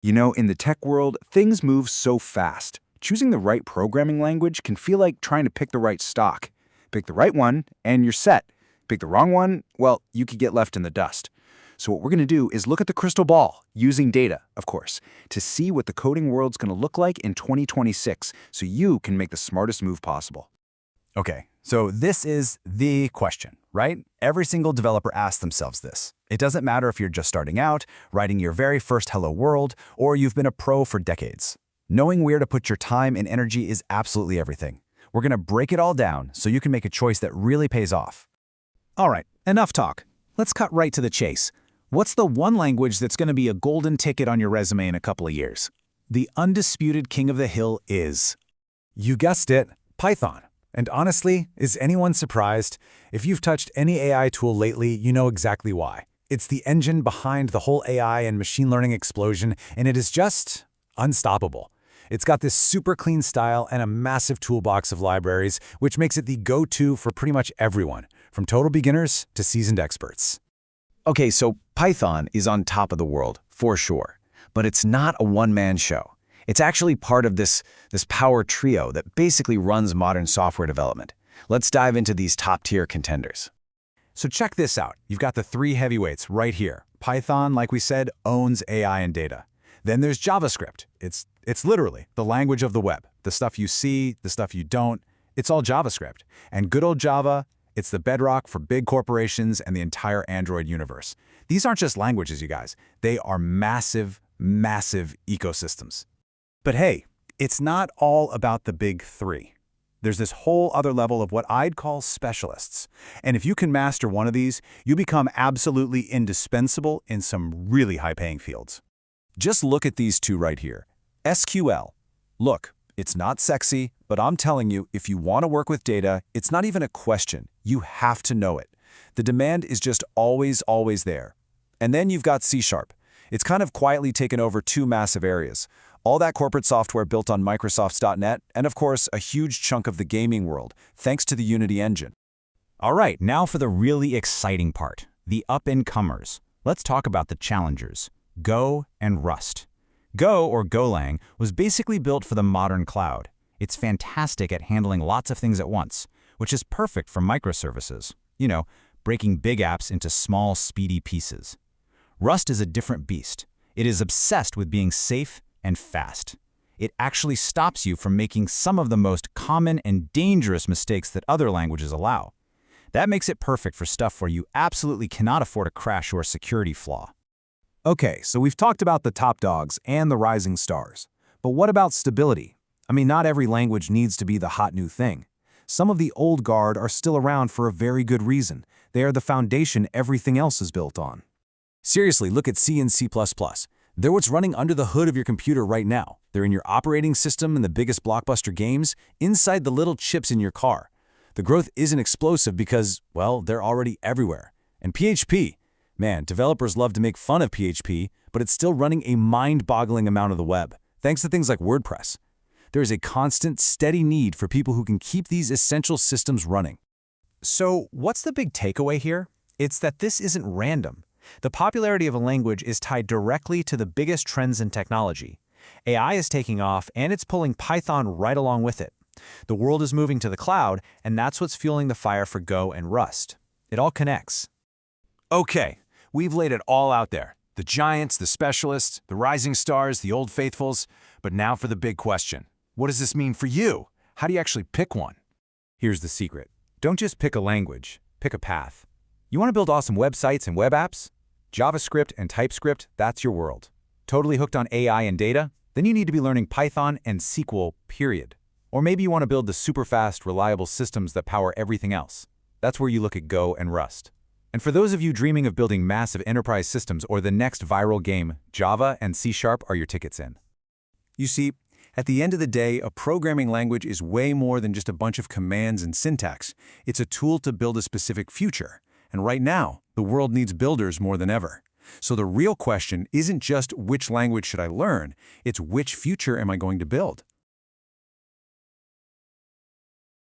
You know, in the tech world, things move so fast. Choosing the right programming language can feel like trying to pick the right stock. Pick the right one, and you're set. Pick the wrong one, well, you could get left in the dust. So what we're going to do is look at the crystal ball, using data, of course, to see what the coding world's going to look like in 2026 so you can make the smartest move possible. Okay, so this is the question, right? Every single developer asks themselves this. It doesn't matter if you're just starting out, writing your very first Hello World, or you've been a pro for decades. Knowing where to put your time and energy is absolutely everything. We're going to break it all down so you can make a choice that really pays off. All right, enough talk. Let's cut right to the chase. What's the one language that's going to be a golden ticket on your resume in a couple of years? The undisputed king of the hill is... You guessed it, Python. And honestly, is anyone surprised? If you've touched any AI tool lately, you know exactly why. It's the engine behind the whole AI and machine learning explosion, and it is just unstoppable. It's got this super clean style and a massive toolbox of libraries, which makes it the go-to for pretty much everyone, from total beginners to seasoned experts. Okay, so Python is on top of the world, for sure. But it's not a one-man show. It's actually part of this power trio that basically runs modern software development. Let's dive into these top-tier contenders. So check this out. You've got the three heavyweights right here. Python, like we said, owns AI and data. Then there's JavaScript. It's literally the language of the web. The stuff you see, the stuff you don't, it's all JavaScript. And good old Java, it's the bedrock for big corporations and the entire Android universe. These aren't just languages, you guys. They are massive, massive ecosystems. But hey, it's not all about the big three. There's this whole other level of what I'd call specialists. And if you can master one of these, you become absolutely indispensable in some really high-paying fields. Just look at these two right here. SQL. Look, it's not sexy, but I'm telling you, if you want to work with data, it's not even a question. You have to know it. The demand is just always, always there. And then you've got C#. It's kind of quietly taken over two massive areas. All that corporate software built on Microsoft's .NET, and of course, a huge chunk of the gaming world, thanks to the Unity engine. All right, now for the really exciting part, the up-and-comers. Let's talk about the challengers, Go and Rust. Go, or Golang, was basically built for the modern cloud. It's fantastic at handling lots of things at once, which is perfect for microservices. You know, breaking big apps into small, speedy pieces. Rust is a different beast. It is obsessed with being safe and fast. It actually stops you from making some of the most common and dangerous mistakes that other languages allow. That makes it perfect for stuff where you absolutely cannot afford a crash or a security flaw. Okay, so we've talked about the top dogs and the rising stars. But what about stability? I mean, not every language needs to be the hot new thing. Some of the old guard are still around for a very good reason. They are the foundation everything else is built on. Seriously, look at C and C++. They're what's running under the hood of your computer right now. They're in your operating system and the biggest blockbuster games, inside the little chips in your car. The growth isn't explosive because, well, they're already everywhere. And PHP, man, developers love to make fun of PHP, but it's still running a mind-boggling amount of the web, thanks to things like WordPress. There is a constant, steady need for people who can keep these essential systems running. So, what's the big takeaway here? It's that this isn't random. The popularity of a language is tied directly to the biggest trends in technology. AI is taking off, and it's pulling Python right along with it. The world is moving to the cloud, and that's what's fueling the fire for Go and Rust. It all connects. Okay, we've laid it all out there. The giants, the specialists, the rising stars, the old faithfuls. But now for the big question. What does this mean for you? How do you actually pick one? Here's the secret. Don't just pick a language, pick a path. You want to build awesome websites and web apps? JavaScript and TypeScript, that's your world. Totally hooked on AI and data? Then you need to be learning Python and SQL, period. Or maybe you want to build the super fast, reliable systems that power everything else. That's where you look at Go and Rust. And for those of you dreaming of building massive enterprise systems or the next viral game, Java and C# are your tickets in. You see, at the end of the day, a programming language is way more than just a bunch of commands and syntax. It's a tool to build a specific future. And right now, the world needs builders more than ever. So the real question isn't just which language should I learn, it's which future am I going to build?